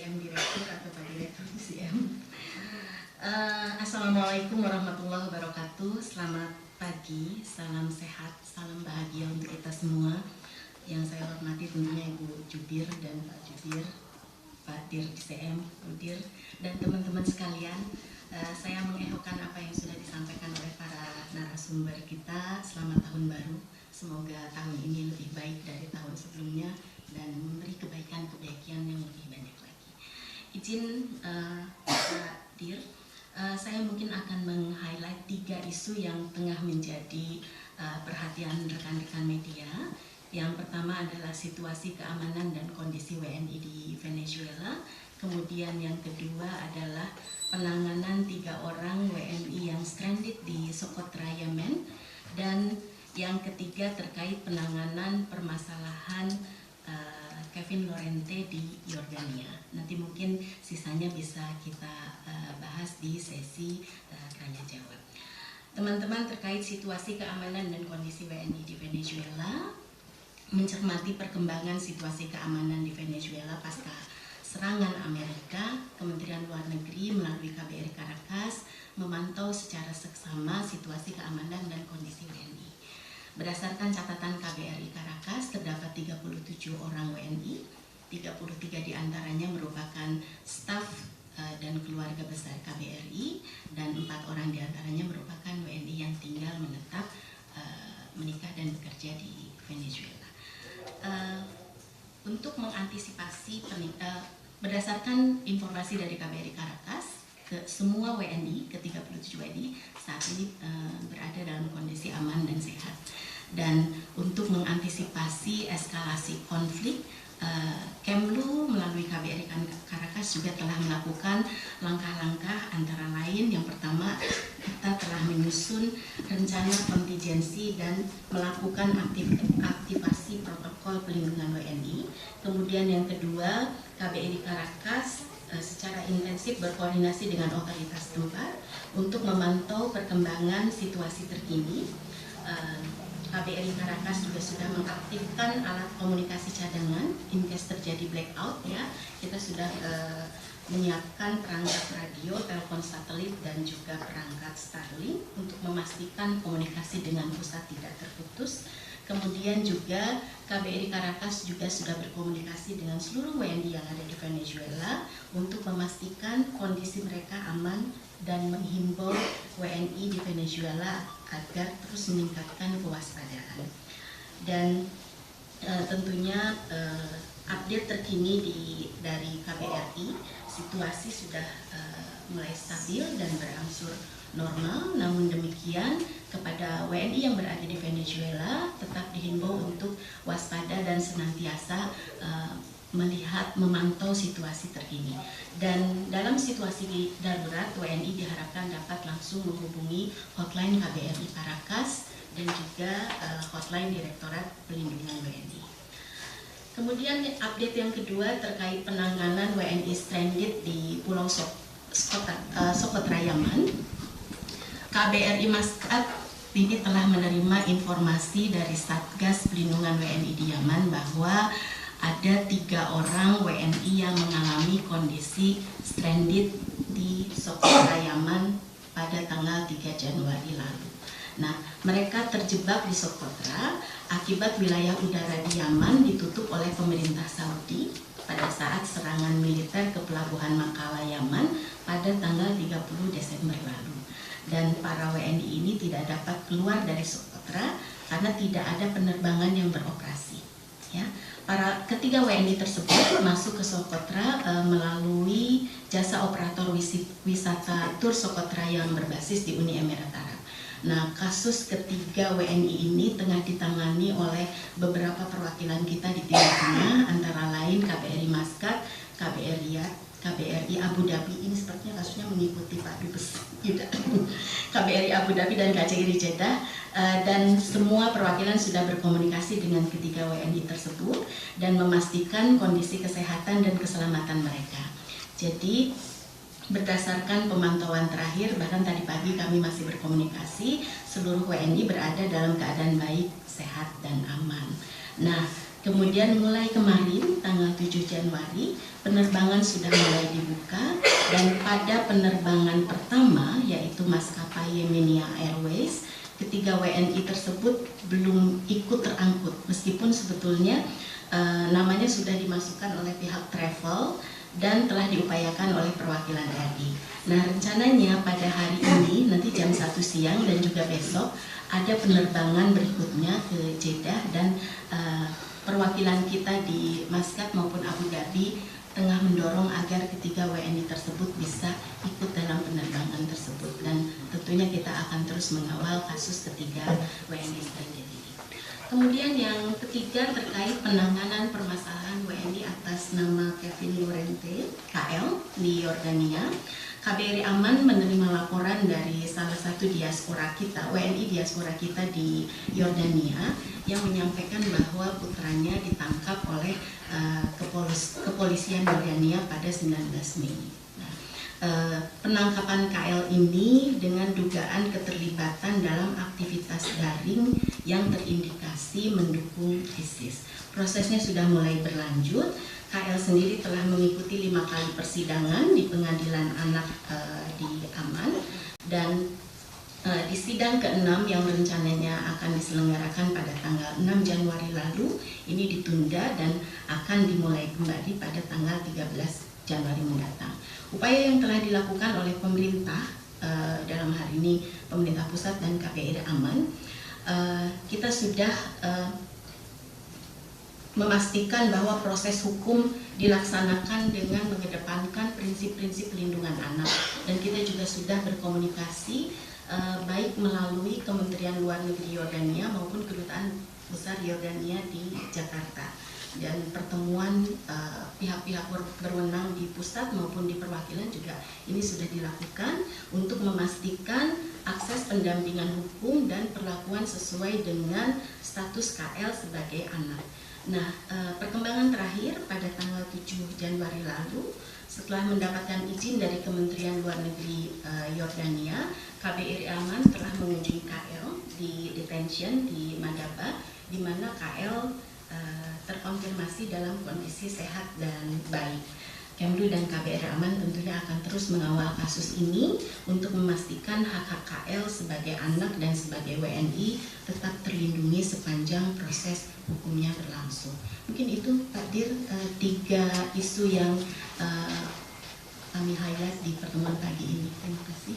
DCM Direktur atau Pak Direktur DCM. Assalamualaikum warahmatullahi wabarakatuh. Selamat pagi, salam sehat, salam bahagia untuk kita semua. Yang saya hormati tentunya Ibu Jubir dan Pak Jubir, Pak Dir DCM, Dir, dan teman-teman sekalian. Saya mengehokan apa yang sudah disampaikan oleh para narasumber kita. Selamat tahun baru. Semoga tahun ini lebih baik dari tahun sebelumnya dan memberi kebaikan-kebaikan yang lebih banyak lagi. Izin Pak Dir, saya mungkin akan meng-highlight 3 isu yang tengah menjadi perhatian rekan-rekan media. Yang pertama adalah situasi keamanan dan kondisi WNI di Venezuela. Kemudian yang kedua adalah penanganan 3 orang WNI yang stranded di Socotra, Yemen. Dan yang ketiga terkait penanganan permasalahan Kevin Lorente di Yordania. Nanti mungkin sisanya bisa kita bahas di sesi Tanya Jawab. Teman-teman, terkait situasi keamanan dan kondisi WNI di Venezuela, mencermati perkembangan situasi keamanan di Venezuela pasca serangan Amerika, Kementerian Luar Negeri melalui KBRI Caracas memantau secara seksama situasi keamanan dan kondisi WNI. Berdasarkan catatan KBRI Caracas, terdapat 37 orang WNI, 33 diantaranya merupakan staf dan keluarga besar KBRI, dan 4 orang diantaranya merupakan WNI yang tinggal menetap, menikah dan bekerja di Venezuela. Untuk mengantisipasi berdasarkan informasi dari KBRI Caracas, semua WNI, ke-37 WNI saat ini berada dalam kondisi aman dan sehat. Dan untuk mengantisipasi eskalasi konflik, Kemlu melalui KBRI Caracas juga telah melakukan langkah-langkah, antara lain yang pertama, kita telah menyusun rencana kontingensi dan melakukan aktivasi protokol pelindungan WNI. Kemudian yang kedua, KBRI Caracas secara intensif berkoordinasi dengan otoritas setempat untuk memantau perkembangan situasi terkini. KBRI Caracas juga sudah mengaktifkan alat komunikasi cadangan in case terjadi blackout, ya. Kita sudah menyiapkan perangkat radio, telepon satelit dan juga perangkat Starlink untuk memastikan komunikasi dengan pusat tidak terputus. Kemudian juga KBRI Caracas juga sudah berkomunikasi dengan seluruh WNI yang ada di Venezuela untuk memastikan kondisi mereka aman dan menghimbau WNI di Venezuela agar terus meningkatkan kewaspadaan. Dan tentunya update terkini dari KBRI, situasi sudah mulai stabil dan berangsur normal. Namun demikian, kepada WNI yang berada di Venezuela tetap dihimbau untuk waspada dan senantiasa memantau situasi terkini. Dan dalam situasi darurat, WNI diharapkan dapat langsung menghubungi hotline KBRI Caracas dan juga hotline Direktorat Pelindungan WNI. Kemudian update yang kedua terkait penanganan WNI stranded di Pulau Socotra, Yaman. KBRI Muscat ini telah menerima informasi dari Satgas Pelindungan WNI di Yaman bahwa ada 3 orang WNI yang mengalami kondisi stranded di Socotra, Yaman pada tanggal 3 Januari lalu. Nah, mereka terjebak di Socotra akibat wilayah udara di Yaman ditutup oleh pemerintah Saudi pada saat serangan militer ke pelabuhan Makala, Yaman pada tanggal 30 Desember lalu. Dan para WNI ini tidak dapat keluar dari Socotra karena tidak ada penerbangan yang beroperasi. Ya, ketiga WNI tersebut masuk ke Socotra melalui jasa operator wisata Tur Socotra yang berbasis di Uni Emirat Arab. Nah, kasus ketiga WNI ini tengah ditangani oleh beberapa perwakilan kita di Timur Tengah, antara lain KBRI Muscat, KBRI Abu Dhabi. Ini sepertinya kasusnya mengikuti Pak Dubes, KBRI Abu Dhabi dan KJRI Jeddah, dan semua perwakilan sudah berkomunikasi dengan ketiga WNI tersebut dan memastikan kondisi kesehatan dan keselamatan mereka. Jadi berdasarkan pemantauan terakhir, bahkan tadi pagi kami masih berkomunikasi, seluruh WNI berada dalam keadaan baik, sehat, dan aman. Nah, Kemudian mulai kemarin tanggal 7 Januari penerbangan sudah mulai dibuka, dan pada penerbangan pertama yaitu maskapai Yemenia Airways, ketiga WNI tersebut belum ikut terangkut meskipun sebetulnya namanya sudah dimasukkan oleh pihak travel dan telah diupayakan oleh perwakilan RI. Nah, rencananya pada hari ini nanti jam 1 siang dan juga besok ada penerbangan berikutnya ke Jeddah, dan perwakilan kita di Maskat maupun Abu Dhabi tengah mendorong agar ketiga WNI tersebut bisa ikut dalam penerbangan tersebut, dan tentunya kita akan terus mengawal kasus ketiga WNI terjadi. Kemudian yang ketiga terkait penanganan permasalahan WNI atas nama Kevin Lorente KL di Yordania. KBRI Aman menerima laporan dari salah satu diaspora kita, WNI diaspora kita di Yordania, yang menyampaikan bahwa putranya ditangkap oleh kepolisian Yordania pada 19 Mei. Penangkapan KL ini dengan dugaan keterlibatan dalam aktivitas daring yang terindikasi mendukung ISIS. Prosesnya sudah mulai berlanjut. KL sendiri telah mengikuti 5 kali persidangan di pengadilan anak di Aman, dan di sidang ke-6 yang rencananya akan diselenggarakan pada tanggal 6 Januari lalu ini ditunda dan akan dimulai kembali pada tanggal 13 Januari mendatang. Upaya yang telah dilakukan oleh pemerintah dalam hal ini pemerintah pusat dan KBRI Aman, kita sudah memastikan bahwa proses hukum dilaksanakan dengan mengedepankan prinsip-prinsip pelindungan anak, dan kita juga sudah berkomunikasi baik melalui Kementerian Luar Negeri Yordania maupun Kedutaan Besar Yordania di Jakarta, dan pertemuan pihak-pihak berwenang di pusat maupun di perwakilan juga ini sudah dilakukan untuk memastikan akses pendampingan hukum dan perlakuan sesuai dengan status KL sebagai anak. Nah, perkembangan terakhir pada tanggal 7 Januari lalu, setelah mendapatkan izin dari Kementerian Luar Negeri Yordania, KBRI Aman telah mengunjungi KL di detention di Madaba, di mana KL terkonfirmasi dalam kondisi sehat dan baik. Kemlu dan KBRI Aman tentunya akan terus mengawal kasus ini untuk memastikan hak-hak KL sebagai anak dan sebagai WNI tetap terlindungi sepanjang proses hukumnya berlangsung. Mungkin itu Pak Dir, 3 isu yang kami highlight di pertemuan pagi ini. Terima kasih.